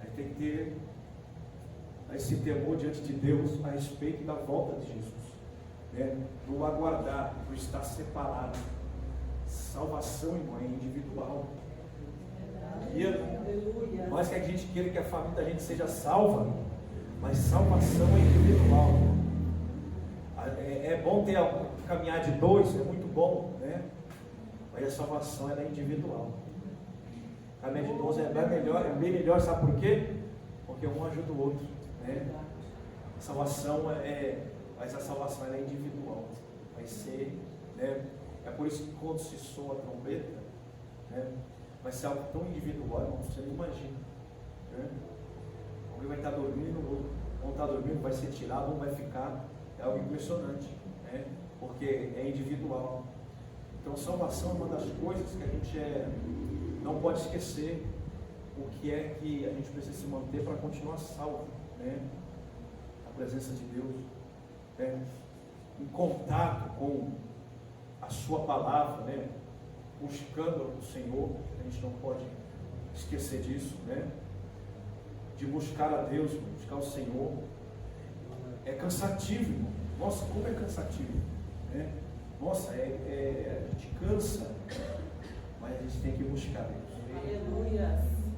Aí tem que ter esse temor diante de Deus a respeito da volta de Jesus, né? Do aguardar, do estar separado. Salvação, irmão, é individual. E mais que a gente queira que a família da gente seja salva, mas salvação é individual. É bom ter caminhar de dois, é muito bom, né? Mas a salvação é individual. Caminhar de dois é bem melhor, sabe por quê? Porque um ajuda o outro, né? A salvação mas a salvação é individual. Vai ser, né? É por isso que quando se soa a trombeta, né? Vai ser algo tão individual, irmão, você não imagina, né? Alguém vai estar dormindo, ou não está dormindo, vai ser tirado, ou vai ficar. É algo impressionante, né? Porque é individual. Então salvação é uma das coisas que a gente não pode esquecer. O que é que a gente precisa se manter para continuar salvo, né? A presença de Deus, né? Em contato com a sua palavra, né? Buscando o Senhor, a gente não pode esquecer disso, né? De buscar a Deus, buscar o Senhor. É cansativo, irmão. Nossa, como é cansativo, né? Nossa, a gente cansa, mas a gente tem que buscar Deus. Aleluia.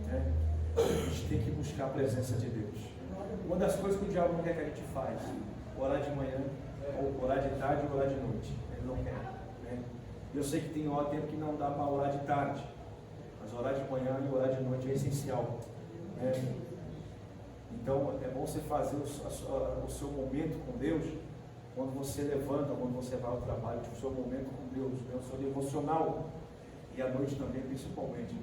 Né? A gente tem que buscar a presença de Deus. Uma das coisas que o diabo não quer que a gente faz, orar de manhã, ou orar de tarde, ou orar de noite. Ele não quer, né? Eu sei que tem tempo que não dá para orar de tarde, mas orar de manhã e orar de noite é essencial, né? Então é bom você fazer o seu momento com Deus quando você levanta, quando você vai ao trabalho, o seu momento com Deus, né? O seu devocional, e à noite também principalmente,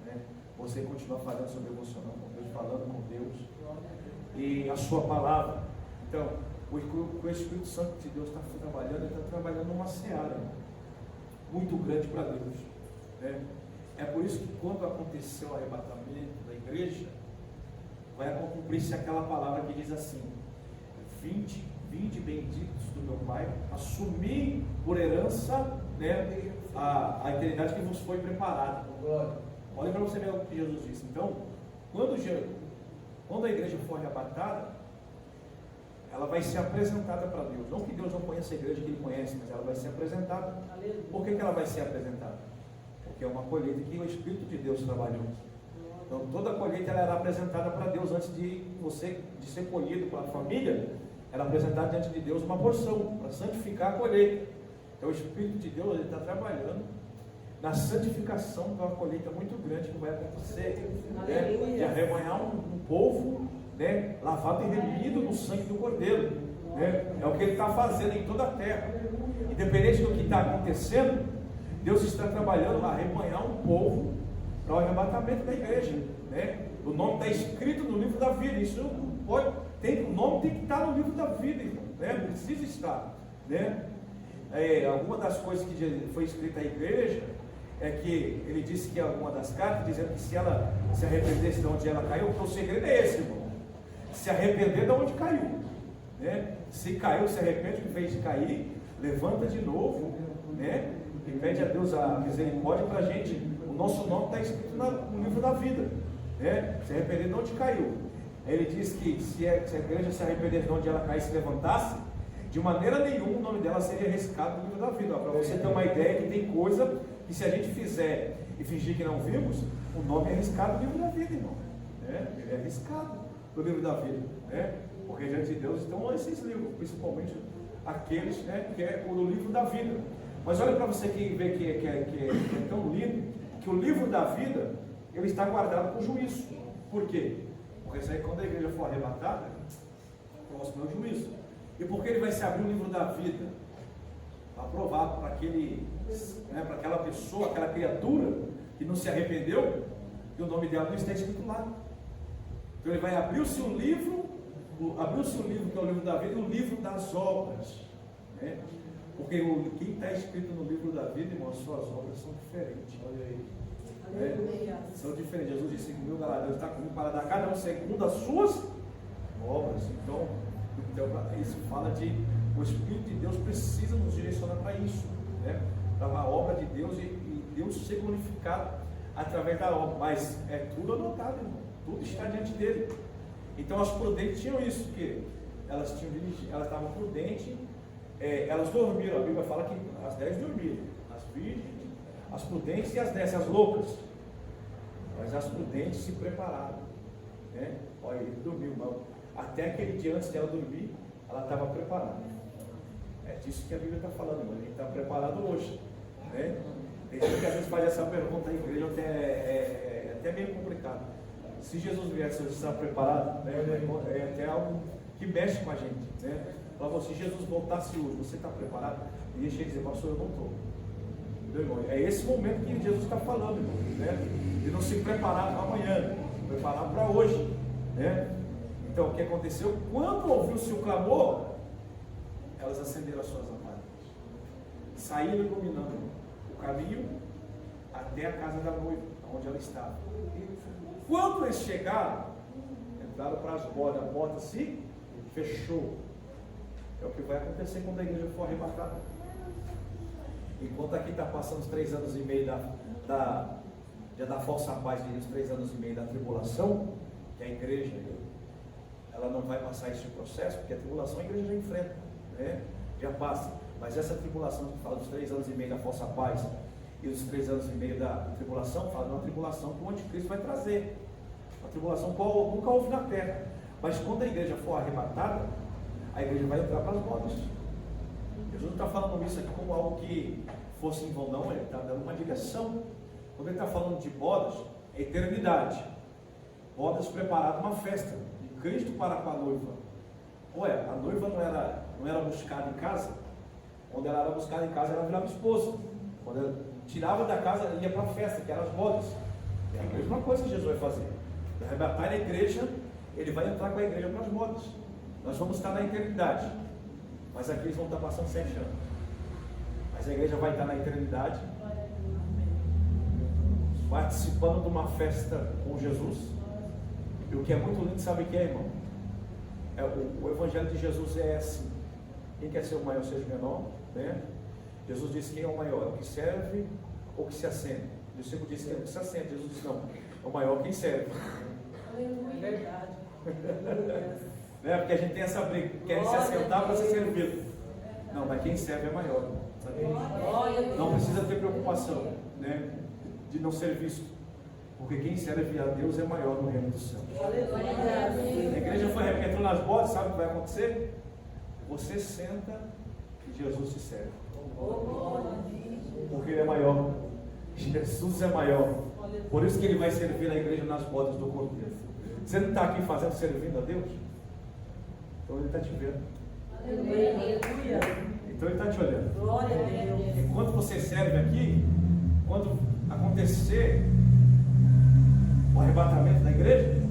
né? Você continuar fazendo o seu devocional com Deus, falando com Deus e a sua palavra. Então o Espírito Santo de Deus está trabalhando, ele está trabalhando numa seara muito grande para Deus, né? É por isso que quando aconteceu o arrebatamento da igreja, vai cumprir-se aquela palavra que diz assim: vinde benditos do meu Pai, assumi por herança, né, a eternidade que vos foi preparada. Olha para você ver o que Jesus disse. Então, quando a igreja for arrebatada, ela vai ser apresentada para Deus. Não que Deus não conheça a igreja que Ele conhece, mas ela vai ser apresentada. Aleluia. Por que ela vai ser apresentada? Porque é uma colheita que o Espírito de Deus trabalhou. Então toda colheita ela era apresentada para Deus antes de ser colhido pela família. Era apresentada diante de Deus uma porção para santificar a colheita. Então o Espírito de Deus está trabalhando na santificação de uma colheita muito grande que vai acontecer, né? De arrebanhar um povo, né? Lavado e remido no sangue do Cordeiro, né? É o que Ele está fazendo em toda a terra. Independente do que está acontecendo, Deus está trabalhando a arrebanhar um povo para o arrebatamento da igreja, né? O nome está escrito no livro da vida. Isso pode, o nome tem que estar no livro da vida, irmão, né? Precisa estar, né? Alguma das coisas que foi escrita à igreja é que ele disse que alguma das cartas dizendo que se ela se arrependesse de onde ela caiu, porque o segredo é esse, irmão, se arrepender de onde caiu, né? Se caiu, se arrepende, em vez de cair, levanta de novo, né? E pede a Deus a misericórdia para a gente. O nosso nome está escrito no livro da vida, né? Se arrepender de onde caiu. Ele diz que se a igreja se arrependesse de onde ela caiu e se levantasse, de maneira nenhuma o nome dela seria riscado no livro da vida. Para você ter uma ideia que tem coisa que se a gente fizer e fingir que não vimos, o nome é riscado no livro da vida, irmão, né? Ele é riscado no livro da vida, né? Porque diante de Deus estão esses livros, principalmente aqueles, né, que é o livro da vida. Mas olha para você que vê que é tão lindo, que o livro da vida, ele está guardado para o juízo. Por quê? Porque isso aí, quando a igreja for arrebatada, próximo é o juízo. E porque ele vai se abrir o livro da vida, para provar para para aquela pessoa, aquela criatura que não se arrependeu, que o nome dela não está escrito lá. Então ele vai abrir-se um livro, que é o livro da vida, e o livro das obras, né? Porque quem está escrito no livro da vida, irmão, as suas obras são diferentes. Olha aí. Né? São diferentes. Jesus disse que o galardão está comigo para dar cada um segundo as suas obras. Então isso fala de o Espírito de Deus precisa nos direcionar para isso, né? Para a obra de Deus e Deus ser glorificado através da obra. Mas é tudo anotado, irmão. Tudo está diante dele. Então as prudentes tinham isso, porque elas estavam prudentes, elas dormiram. A Bíblia fala que as 10 dormiram, as virgens, as prudentes e as 10, as loucas. Mas as prudentes se prepararam, né? Olha, ele dormiu, não. Até aquele dia antes dela dormir, ela estava preparada. É disso que a Bíblia está falando, mas a gente está preparado hoje, né? Tem gente que às vezes faz essa pergunta à igreja, até meio complicado. Se Jesus viesse, você está preparado? Né? É até algo que mexe com a gente, né? Fala, se Jesus voltasse hoje, você está preparado? E deixa ele dizer, pastor, eu não estou. É esse momento que Jesus está falando, né? De não se preparar para amanhã, preparar para hoje, né? Então, o que aconteceu? Quando ouviu-se o clamor, elas acenderam as suas lâmpadas, saíram iluminando o caminho até a casa da noiva, onde ela estava. Quando eles chegaram, entraram para as bodas, a porta se fechou. É o que vai acontecer quando a igreja for arrebatada. Enquanto aqui está passando os 3 anos e meio da falsa paz, os 3 anos e meio da tribulação, que a igreja ela não vai passar esse processo, porque a tribulação a igreja já enfrenta, né? Já passa. Mas essa tribulação que fala dos 3 anos e meio da falsa paz e os 3 anos e meio da tribulação, fala de uma tribulação que o anticristo vai trazer. Uma tribulação que nunca houve na terra. Mas quando a igreja for arrebatada, a igreja vai entrar para as bodas. Jesus não está falando isso aqui como algo que fosse em vão, não. Ele está dando uma direção. Quando ele está falando de bodas, é eternidade. Bodas preparado uma festa de Cristo para com a noiva. Ué, a noiva não era buscada em casa? Quando ela era buscada em casa, ela virava esposa. Quando ela tirava da casa, ela ia para a festa, que eram as bodas. É a mesma coisa que Jesus vai fazer. Vai arrebatar a igreja, ele vai entrar com a igreja para as bodas. Nós vamos estar na eternidade. Mas aqui eles vão estar passando 7 anos. Mas a igreja vai estar na eternidade, participando de uma festa com Jesus. E o que é muito lindo, sabe o que é, irmão? O evangelho de Jesus é assim: quem quer ser o maior seja o menor, né? Jesus disse: quem é o maior? O que serve ou que se assenta? O discípulo disse: quem é o que se assenta? Jesus disse: não, é o maior quem serve. Aleluia. Verdade. Né? Porque a gente tem essa briga, quer se assentar para ser servido. Não, mas quem serve é maior. Sabe? Não precisa ter preocupação, né, de não ser visto. Porque quem serve a Deus é maior no reino do céu. A igreja foi entrou nas bodas, sabe o que vai acontecer? Você senta e Jesus te serve. Porque Ele é maior. Jesus é maior. Por isso que Ele vai servir a igreja nas bodas do Cordeiro. Você não está aqui servindo a Deus? Então Ele está te vendo. Então Ele está te olhando. Enquanto você serve aqui, quando acontecer o arrebatamento da igreja,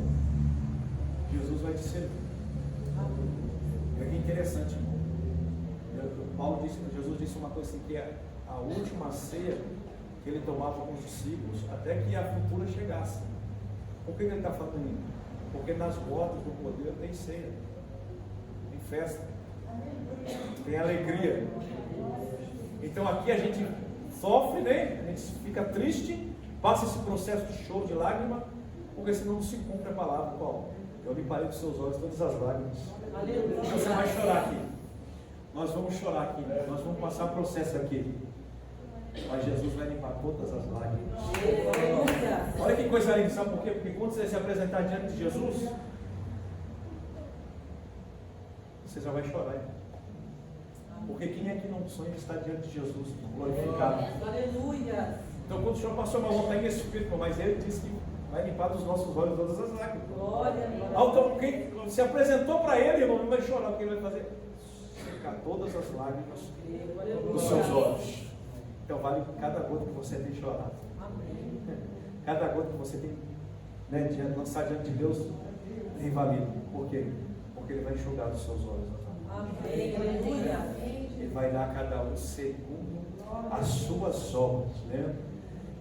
Jesus vai te servir. É que interessante, irmão. Jesus disse uma coisa assim, que é a última ceia que Ele tomava com os discípulos, até que a futura chegasse. Por que Ele está falando isso? Porque nas bodas do Cordeiro tem ceia, tem festa, tem alegria. Então aqui a gente sofre, né? A gente fica triste, passa esse processo de choro, de lágrima, porque senão não se cumpre a palavra. Qual? Eu limparei dos seus olhos todas as lágrimas. Então você vai chorar aqui. Nós vamos chorar aqui. Nós vamos passar processo aqui. Mas Jesus vai limpar todas as lágrimas. Olha que coisa linda, sabe por quê? Porque quando você se apresentar diante de Jesus, você já vai chorar. Porque quem é que não sonha de estar diante de Jesus glorificado? Aleluia. Então quando o Senhor passou uma volta em espírito, mas Ele disse que vai limpar dos nossos olhos todas as lágrimas. Então quem se apresentou para Ele, irmão, não vai chorar, porque Ele vai fazer secar todas as lágrimas dos seus olhos. Então vale cada gota que você tem chorado. Cada gota que você tem, né, lançar diante de Deus, tem valido. Por quê? Porque Ele vai enxugar dos seus olhos. Amém. Aleluia. Ele vai dar a cada um segundo as suas obras, né?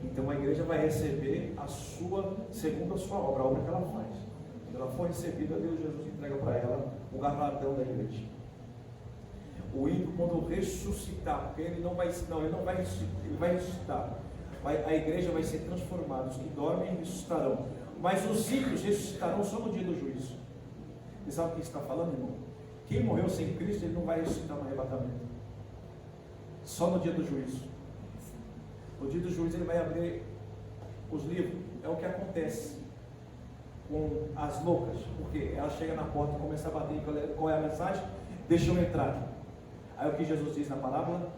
Então a igreja vai receber segundo a sua obra, a obra que ela faz. Quando ela for recebida, Deus Jesus entrega para ela o galardão da igreja. O ímpio, quando ressuscitar, porque ele não vai ressuscitar, ele vai ressuscitar. A igreja vai ser transformada, os que dormem ressuscitarão. Mas os ímpios ressuscitarão só no dia do juízo. Você sabe o que está falando, irmão? Quem morreu sem Cristo, ele não vai ressuscitar no arrebatamento. Só no dia do juízo. No dia do juízo ele vai abrir os livros. É o que acontece com as loucas. Porque ela chega na porta e começa a bater. Qual é a mensagem? Deixa eu entrar. Aí o que Jesus diz na parábola?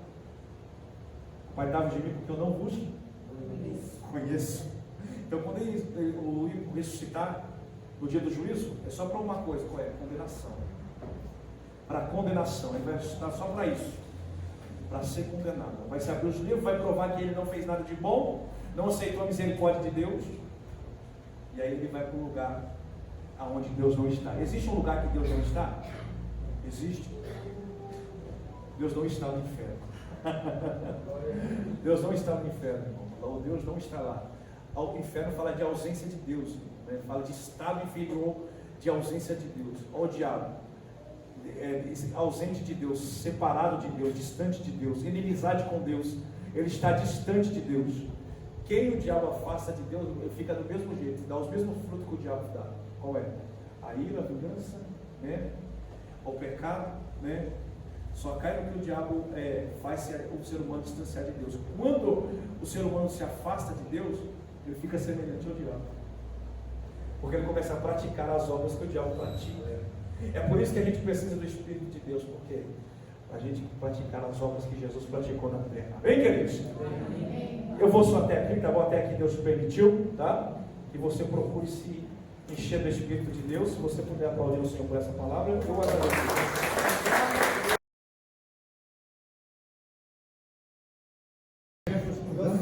Guardai-vos de mim porque eu não vos conheço. Então quando o ímpio ressuscitar no dia do juízo, é só para uma coisa. Qual é? Condenação. Para condenação. Ele vai ressuscitar só para isso. Para ser condenado. Vai se abrir os livros, vai provar que ele não fez nada de bom, não aceitou a misericórdia de Deus, e aí ele vai para um lugar aonde Deus não está. Existe um lugar que Deus não está? Existe. Deus não está no inferno. Deus não está no inferno, irmão. Deus não está lá. O inferno fala de ausência de Deus, né? Fala de estado inferior, de ausência de Deus. Olha o diabo. Ausente de Deus, separado de Deus, distante de Deus, inimizade com Deus, ele está distante de Deus. Quem o diabo afasta de Deus, fica do mesmo jeito, dá os mesmos frutos que o diabo dá. Qual é? A ira, a vingança, né? O pecado, né? Só cai no que o diabo faz o ser humano distanciar de Deus. Quando o ser humano se afasta de Deus, ele fica semelhante ao diabo, porque ele começa a praticar as obras que o diabo pratica. É por isso que a gente precisa do Espírito de Deus, porque a gente praticar as obras que Jesus praticou na terra. Amém, queridos? Eu vou só até aqui, tá bom? Até aqui Deus permitiu, tá? Que você procure se encher do Espírito de Deus. Se você puder aplaudir o Senhor por essa palavra, eu agradeço.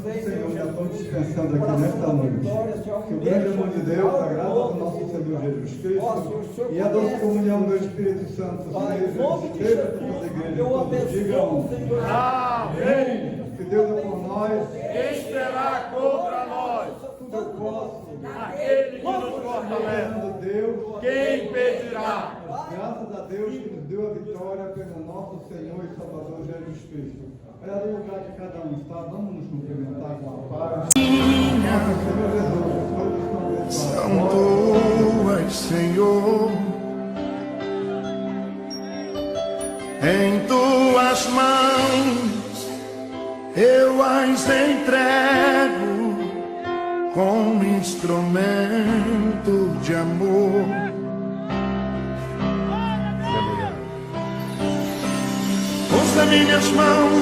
Senhor, já estão descansando aqui nesta noite. Que o grande amor de Deus, a graça do nosso Senhor Jesus Cristo e a doce comunhão do Espírito Santo esteja com as igrejas todas. Digam amém. Se Deus é por nós, Quem será contra nós? tudo eu posso. Aquele que nos fortalece. Deus, Quem impedirá? graças a Deus que nos deu a vitória pelo nosso Senhor e Salvador Jesus Cristo. Olha o lugar de cada um está. Vamos nos cumprimentar com a paz. Nosso Senhor Jesus, todos estão abençoados. Santo és, Senhor, em tuas mãos eu as entrego como instrumento de amor. Usa minhas mãos